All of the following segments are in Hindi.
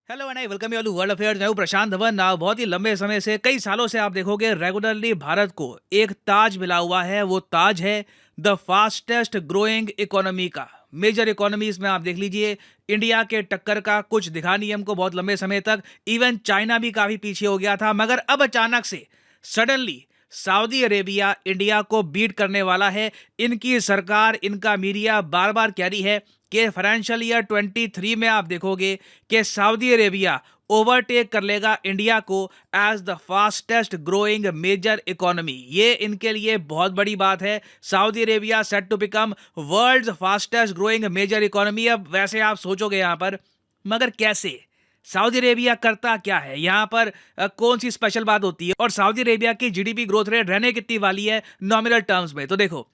Hello and I welcome you all to world affairs. मैं हूं प्रशांत धवन। ना बहुत ही लंबे समय से कई सालों से आप देखोगे रेगुलरली भारत को एक ताज मिला हुआ है। वो ताज है द फास्टेस्ट ग्रोइंग इकोनॉमी का। मेजर इकोनॉमीज में आप देख लीजिए, इंडिया के टक्कर का कुछ दिखा नहीं हमको बहुत लंबे समय तक। इवन चाइना भी काफी पीछे हो गया था, मगर अब अचानक से सडनली सऊदी अरेबिया इंडिया को बीट करने वाला है। इनकी सरकार, इनका मीडिया बार बार कह रही है कि फाइनेंशियल ईयर 23 में आप देखोगे कि सऊदी अरेबिया ओवरटेक कर लेगा इंडिया को as the fastest growing major economy. ये इनके लिए बहुत बड़ी बात है। Saudi Arabia set to become world's fastest growing major economy. अब वैसे आप सोचोगे यहां पर, मगर कैसे? सऊदी अरेबिया करता क्या है यहाँ पर? कौन सी स्पेशल बात होती है? और सऊदी अरेबिया की जीडीपी ग्रोथ रेट रहने कितनी वाली है नॉमिनल टर्म्स में? तो देखो,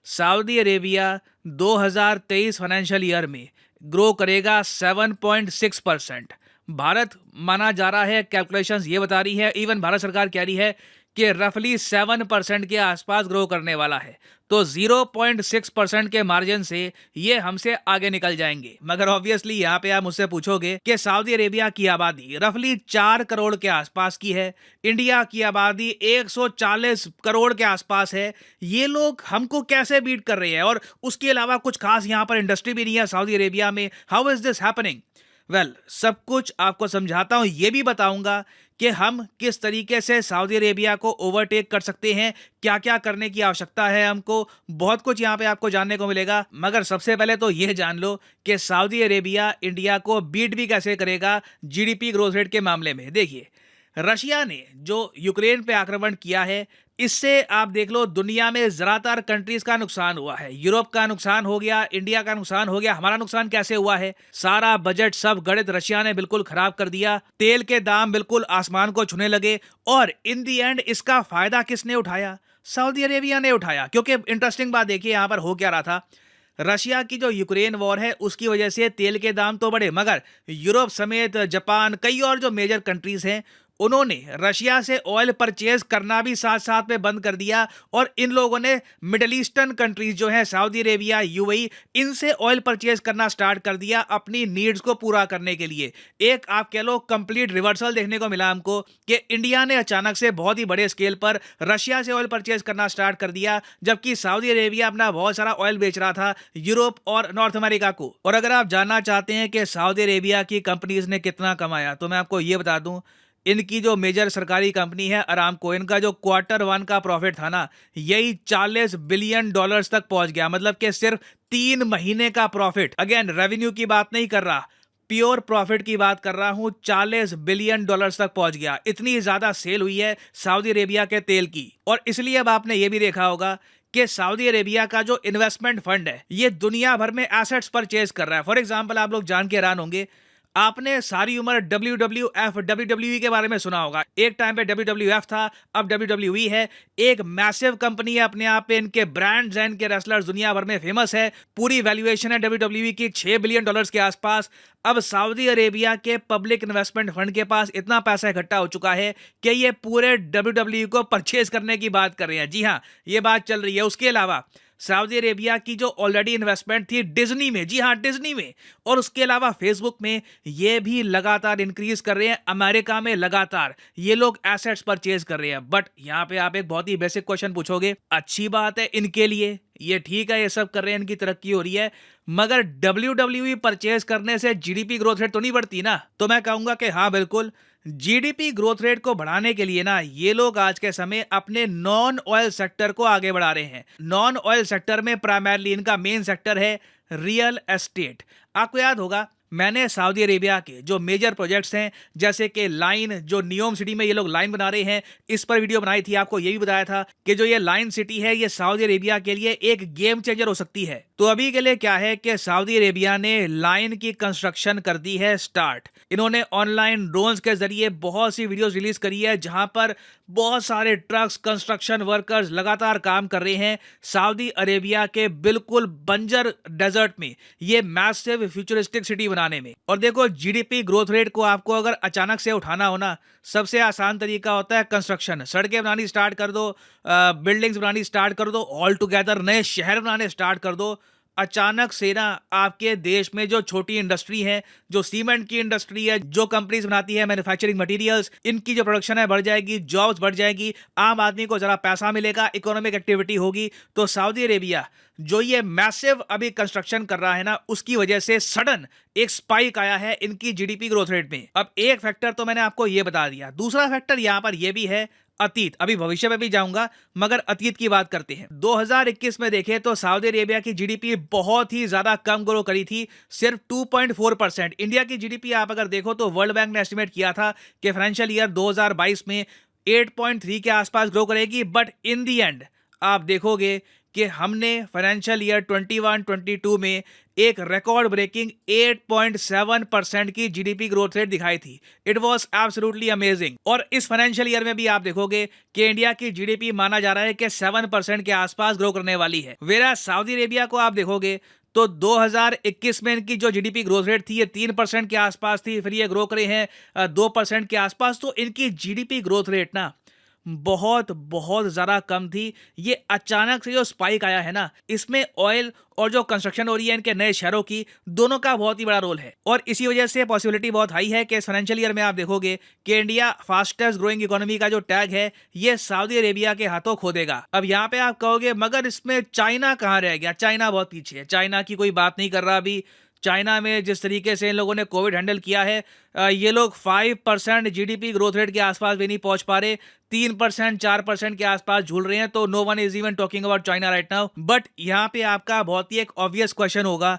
सऊदी अरेबिया 2023 फाइनेंशियल ईयर में ग्रो करेगा 7.6%। भारत माना जा रहा है, कैलकुलेशंस ये बता रही है, इवन भारत सरकार कह रही है कि रफली 7% के आसपास ग्रो करने वाला है। तो 0.6% के मार्जिन से ये हमसे आगे निकल जाएंगे। मगर ऑब्वियसली यहाँ पे आप मुझसे पूछोगे कि सऊदी अरेबिया की आबादी रफली 4 करोड़ के आसपास की है, इंडिया की आबादी 140 करोड़ के आसपास है। ये लोग हमको कैसे बीट कर रहे हैं? और उसके अलावा कुछ खास यहाँ पर इंडस्ट्री भी नहीं है सऊदी अरेबिया में। How is this happening? Well, सब कुछ आपको समझाता हूं। ये भी बताऊंगा कि हम किस तरीके से सऊदी अरेबिया को ओवरटेक कर सकते हैं, क्या क्या करने की आवश्यकता है हमको। बहुत कुछ यहां पे आपको जानने को मिलेगा। मगर सबसे पहले तो यह जान लो कि सऊदी अरेबिया इंडिया को बीट भी कैसे करेगा जीडीपी ग्रोथ रेट के मामले में। देखिए, रशिया ने जो यूक्रेन पे आक्रमण किया है, इससे आप देख लो दुनिया में ज्यादातर कंट्रीज का नुकसान हुआ है। यूरोप का नुकसान हो गया, इंडिया का नुकसान हो गया। हमारा नुकसान कैसे हुआ है? सारा बजट, सब गणित रशिया ने बिल्कुल खराब कर दिया। तेल के दाम बिल्कुल आसमान को छूने लगे। और इन दी एंड इसका फायदा किसने उठाया? सऊदी अरेबिया ने उठाया। क्योंकि इंटरेस्टिंग बात देखिए, यहां पर हो क्या रहा था। रशिया की जो यूक्रेन वॉर है उसकी वजह से तेल के दाम तो बढ़े, मगर यूरोप समेत जापान, कई और जो मेजर कंट्रीज हैं, उन्होंने रशिया से ऑयल परचेज करना भी साथ साथ में बंद कर दिया। और इन लोगों ने मिडिल ईस्टर्न कंट्रीज जो है सऊदी अरेबिया, यूएई, इनसे ऑयल परचेज करना स्टार्ट कर दिया अपनी नीड्स को पूरा करने के लिए। एक आप कह लो कंप्लीट रिवर्सल देखने को मिला हमको कि इंडिया ने अचानक से बहुत ही बड़े स्केल पर रशिया से ऑयल परचेज करना स्टार्ट कर दिया, जबकि सऊदी अरेबिया अपना बहुत सारा ऑयल बेच रहा था यूरोप और नॉर्थ अमेरिका को। और अगर आप जानना चाहते हैं कि सऊदी अरेबिया की कंपनीज ने कितना कमाया, तो मैं आपको यह बता दूं, इनकी जो मेजर सरकारी कंपनी है अरामको, इनका जो Q1 का प्रॉफिट था ना, यही $40 बिलियन तक पहुंच गया। मतलब कि सिर्फ 3 महीने का प्रॉफिट। अगेन, रेवेन्यू की बात नहीं कर रहा, प्योर प्रॉफिट की बात कर रहा हूं। $40 बिलियन तक पहुंच गया। इतनी ज्यादा सेल हुई है सऊदी अरेबिया के तेल की। और इसलिए अब आपने ये भी देखा होगा कि सऊदी अरेबिया का जो इन्वेस्टमेंट फंड है, ये दुनिया भर में एसेट्स परचेज कर रहा है। फॉर एग्जाम्पल, आप लोग जान के हैरान होंगे, आपने सारी उम्र WWE के बारे में सुना होगा। एक टाइम पे WWF था, अब WWE है। एक मैसिव कंपनी है अपने आप पे। इनके ब्रांड्स हैं, इनके रेसलर्स दुनिया भर में फेमस है। पूरी वैल्यूएशन है WWE की $6 बिलियन के आसपास। अब सऊदी अरेबिया के पब्लिक इन्वेस्टमेंट फंड के पास इतना पैसा इकट्ठा हो चुका है कि ये पूरे WWE को परचेज करने की बात कर रहे हैं। जी हाँ, ये बात चल रही है। उसके अलावा सऊदी अरेबिया की जो ऑलरेडी इन्वेस्टमेंट थी डिज्नी में, जी हाँ डिज्नी में, और उसके अलावा फेसबुक में, ये भी लगातार इंक्रीज कर रहे हैं। अमेरिका में लगातार ये लोग एसेट्स परचेज कर रहे हैं। बट यहाँ पे आप एक बहुत ही बेसिक क्वेश्चन पूछोगे। अच्छी बात है इनके लिए, ये ठीक है, ये सब कर रहे हैं, इनकी तरक्की हो रही है, मगर WWE परचेज करने से जीडीपी ग्रोथ रेट तो नहीं बढ़ती ना? तो मैं कहूंगा कि हाँ बिल्कुल, जीडीपी ग्रोथ रेट को बढ़ाने के लिए ना ये लोग आज के समय अपने नॉन ऑयल सेक्टर को आगे बढ़ा रहे हैं। नॉन ऑयल सेक्टर में प्राइमरली इनका मेन सेक्टर है रियल एस्टेट। आपको याद होगा, मैंने सऊदी अरेबिया के जो मेजर प्रोजेक्ट्स हैं, जैसे कि लाइन, जो नियोम सिटी में ये लोग लाइन बना रहे हैं, इस पर वीडियो बनाई थी। आपको ये भी बताया था कि जो ये लाइन सिटी है, ये सऊदी अरेबिया के लिए एक गेम चेंजर हो सकती है। तो अभी के लिए क्या है कि सऊदी अरेबिया ने लाइन की कंस्ट्रक्शन कर दी है स्टार्ट। इन्होंने ऑनलाइन ड्रोन्स के जरिए बहुत सी वीडियोस रिलीज करी है, जहां पर बहुत सारे ट्रक्स, कंस्ट्रक्शन वर्कर्स लगातार काम कर रहे हैं सऊदी अरेबिया के बिल्कुल बंजर डेजर्ट में, ये मैसिव फ्यूचरिस्टिक सिटी बनाने में। और देखो, जीडीपी ग्रोथ रेट को आपको अगर अचानक से उठाना हो ना, सबसे आसान तरीका होता है कंस्ट्रक्शन। सड़कें बनानी स्टार्ट कर दो, बिल्डिंग्स बनानी स्टार्ट कर दो, ऑल टुगेदर नए शहर बनाने स्टार्ट कर दो। अचानक से ना आपके देश में जो छोटी इंडस्ट्री है, जो सीमेंट की इंडस्ट्री है, जो कंपनीज बनाती है मैन्युफैक्चरिंग मटेरियल्स, इनकी जो प्रोडक्शन है बढ़ जाएगी, जॉब्स बढ़ जाएगी, आम आदमी को जरा पैसा मिलेगा, इकोनॉमिक एक्टिविटी होगी। तो सऊदी अरेबिया जो ये मैसिव अभी कंस्ट्रक्शन कर रहा है ना, उसकी वजह से सडन एक स्पाइक आया है इनकी जीडीपी ग्रोथ रेट में। अब एक फैक्टर तो मैंने आपको ये बता दिया, दूसरा फैक्टर यहां पर यह भी है अतीत। अभी भविष्य में भी जाऊंगा, मगर अतीत की बात करते हैं। 2021 में देखें तो सऊदी अरेबिया की जीडीपी बहुत ही ज्यादा कम ग्रो करी थी, सिर्फ 2.4%। इंडिया की जीडीपी आप अगर देखो तो वर्ल्ड बैंक ने एस्टिमेट किया था कि फाइनेंशियल ईयर 2022 में 8.3 के आसपास ग्रो करेगी, बट इन दी एंड आप देखोगे कि हमने फाइनेंशियल ईयर 21-22 में एक रिकॉर्ड ब्रेकिंग 8.7% की जीडीपी ग्रोथ रेट दिखाई थी। It was absolutely amazing. और इस फाइनेंशियल ईयर में भी आप देखोगे कि इंडिया की जीडीपी माना जा रहा है कि 7% के आसपास ग्रो करने वाली है। वेरा सऊदी अरेबिया को आप देखोगे तो 2021 में इनकी जो जीडीपी ग्रोथ रेट थी ये 3% के आसपास थी, फिर ये ग्रो करे हैं 2% के आसपास। तो इनकी जीडीपी ग्रोथ रेट ना बहुत बहुत ज़्यादा कम थी। ये अचानक से जो स्पाइक आया है ना, इसमें ऑयल और जो कंस्ट्रक्शन हो रही है इनके नए शहरों की, दोनों का बहुत ही बड़ा रोल है। और इसी वजह से पॉसिबिलिटी बहुत हाई है कि इस फाइनेंशियल ईयर में आप देखोगे कि इंडिया फास्टेस्ट ग्रोइंग इकोनॉमी का जो टैग है ये सऊदी अरेबिया के हाथों खो देगा। अब यहाँ पे आप कहोगे मगर इसमें चाइना कहाँ रह गया, चाइना बहुत पीछे है, चाइना की कोई बात नहीं कर रहा अभी। चाइना में जिस तरीके से इन लोगों ने कोविड हैंडल किया है, ये लोग 5% जीडीपी ग्रोथ रेट के आसपास भी नहीं पहुंच पा रहे, 3% 4% के आसपास झूल रहे हैं। तो no one is even talking about China right now. But यहाँ पे आपका बहुत ही एक ऑब्वियस क्वेश्चन होगा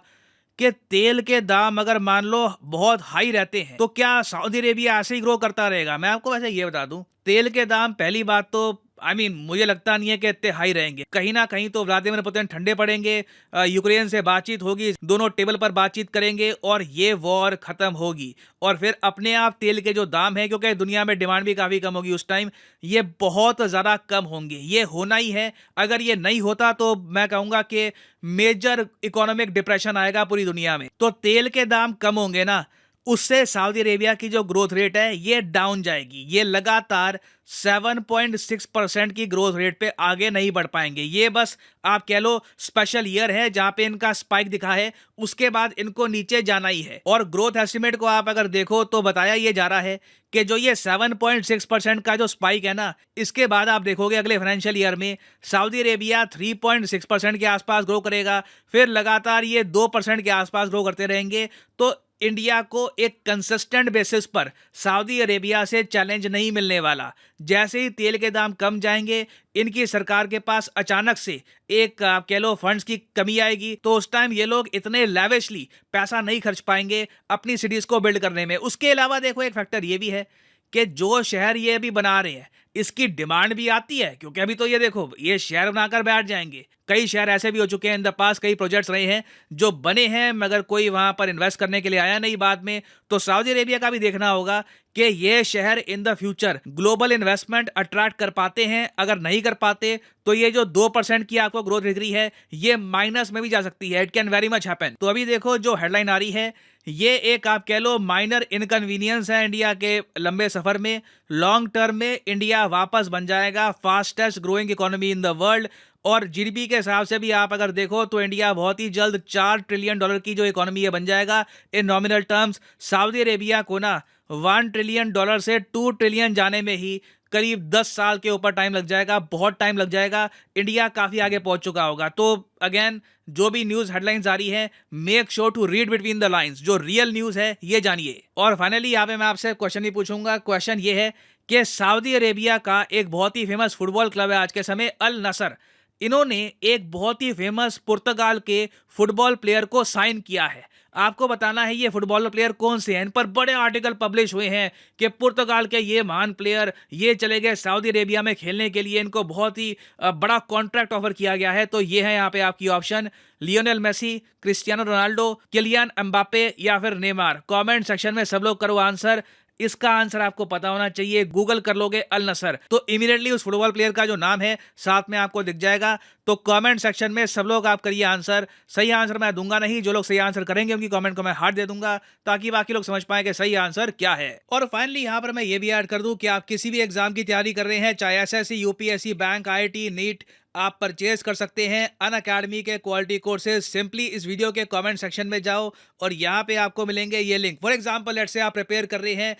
कि तेल के दाम अगर मान लो बहुत हाई रहते हैं तो क्या सऊदी अरेबिया ऐसे ही ग्रो करता रहेगा? मैं आपको वैसे ये बता दूं, तेल के दाम पहली बात तो मुझे लगता नहीं है कि इतने हाई रहेंगे। कहीं ना कहीं तो व्लादिमीर पुतिन ठंडे पड़ेंगे, यूक्रेन से बातचीत होगी, दोनों टेबल पर बातचीत करेंगे और ये वॉर खत्म होगी। और फिर अपने आप तेल के जो दाम है, क्योंकि दुनिया में डिमांड भी काफी कम होगी उस टाइम, ये बहुत ज्यादा कम होंगे। ये होना ही है। अगर ये नहीं होता तो मैं कहूंगा कि मेजर इकोनॉमिक डिप्रेशन आएगा पूरी दुनिया में। तो तेल के दाम कम होंगे ना, उससे सऊदी अरेबिया की जो ग्रोथ रेट है ये डाउन जाएगी। ये लगातार 7.6% की ग्रोथ रेट पे आगे नहीं बढ़ पाएंगे। ये बस आप कह लो स्पेशल ईयर है जहां पे इनका स्पाइक दिखा है, उसके बाद इनको नीचे जाना ही है। और ग्रोथ एस्टिमेट को आप अगर देखो तो बताया ये जा रहा है कि जो ये 7.6% का जो स्पाइक है ना, इसके बाद आप देखोगे अगले फाइनेंशियल ईयर में सऊदी अरेबिया 3.6% के आसपास ग्रो करेगा, फिर लगातार ये 2% के आसपास ग्रो करते रहेंगे। तो इंडिया को एक कंसिस्टेंट बेसिस पर सऊदी अरेबिया से चैलेंज नहीं मिलने वाला। जैसे ही तेल के दाम कम जाएंगे, इनकी सरकार के पास अचानक से एक आप कह लो फंड्स की कमी आएगी, तो उस टाइम ये लोग इतने लैविशली पैसा नहीं खर्च पाएंगे अपनी सिटीज को बिल्ड करने में। उसके अलावा देखो एक फैक्टर ये भी है कि जो शहर ये अभी बना रहे हैं इसकी डिमांड भी आती है, क्योंकि अभी तो ये देखो ये शहर बनाकर बैठ जाएंगे। कई शहर ऐसे भी हो चुके हैं इन द पास, कई प्रोजेक्ट्स रहे हैं जो बने हैं मगर कोई वहां पर इन्वेस्ट करने के लिए आया नहीं बाद में। तो सऊदी अरेबिया का भी देखना होगा कि ये शहर in the future global investment attract कर पाते हैं। अगर नहीं कर पाते तो ये जो 2% की आपको ग्रोथ दिख रही है ये माइनस में भी जा सकती है। It can very much happen. तो अभी देखो जो हेडलाइन आ रही है ये एक आप कह लो माइनर इनकन्वीनियंस है इंडिया के लंबे सफर में। लॉन्ग टर्म में इंडिया वापस बन जाएगा fastest growing economy in the world. और जीडीपी के हिसाब से भी आप अगर देखो तो इंडिया बहुत ही जल्द $4 ट्रिलियन की जो इकोनॉमी है बन जाएगा इन नॉमिनल टर्म्स। सऊदी अरेबिया को ना $1 ट्रिलियन से $2 ट्रिलियन जाने में ही करीब 10 साल के ऊपर टाइम लग जाएगा, बहुत टाइम लग जाएगा। इंडिया काफी आगे पहुंच चुका होगा। तो अगेन जो भी न्यूज हेडलाइंस आ रही है, make sure to read between the lines, जो रियल न्यूज है ये जानिए। और फाइनली यहाँ पे मैं आपसे क्वेश्चन ही पूछूंगा। क्वेश्चन ये है कि सऊदी अरेबिया का एक बहुत ही फेमस फुटबॉल क्लब है आज के समय, अल नसर। इन्होंने एक बहुत ही फेमस पुर्तगाल के फुटबॉल प्लेयर को साइन किया है। आपको बताना है ये फुटबॉलर प्लेयर कौन से हैं। इन पर बड़े आर्टिकल पब्लिश हुए हैं कि पुर्तगाल के ये महान प्लेयर ये चले गए सऊदी अरेबिया में खेलने के लिए, इनको बहुत ही बड़ा कॉन्ट्रैक्ट ऑफर किया गया है। तो ये है यहाँ पे आपकी option, Lionel Messi, Cristiano Ronaldo, Kylian Mbappe या फिर नेमार। कमेंट सेक्शन में सब लोग करो आंसर। इसका आंसर आपको पता होना चाहिए। गूगल कर लोगे अल नसर तो इमीडिएटली उस फुटबॉल प्लेयर का जो नाम है साथ में आपको दिख जाएगा। तो कमेंट सेक्शन में सब लोग आप करिए आंसर। सही आंसर मैं दूंगा नहीं, जो लोग सही आंसर करेंगे उनकी कमेंट को मैं हार्ट दे दूंगा ताकि बाकी लोग समझ पाए कि सही आंसर क्या है। और फाइनली यहाँ पर मैं ये भी ऐड कर दूं कि आप किसी भी एग्जाम की तैयारी कर रहे हैं, चाहे SSC, UPSC, bank, IIT, NEET, आप परचेज कर सकते हैं अनअकैडमी के क्वालिटी कोर्सेज। सिंपली इस वीडियो के कमेंट सेक्शन में जाओ और यहाँ पे आपको मिलेंगे ये link. For example let's say आप प्रिपेयर कर रहे हैं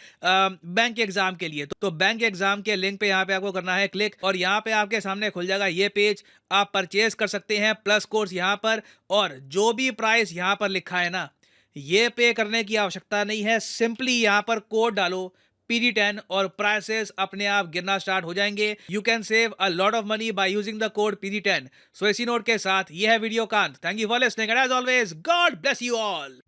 बैंक एग्जाम के लिए, तो बैंक एग्जाम के लिंक पे यहाँ पे आपको करना है क्लिक और यहाँ पे आपके सामने खुल जाएगा ये पेज। आप परचेज कर सकते हैं प्लस कोर्स यहाँ पर, और जो भी प्राइस यहाँ पर लिखा है ना, ये पे करने की आवश्यकता नहीं है। सिंपली यहाँ पर कोड डालो PD10 और प्राइसेस अपने आप गिरना स्टार्ट हो जाएंगे। You can save a lot of money by using the code PD10। So इसी नोट के साथ ये है वीडियो कांत। Thank you for listening and as always God bless you all.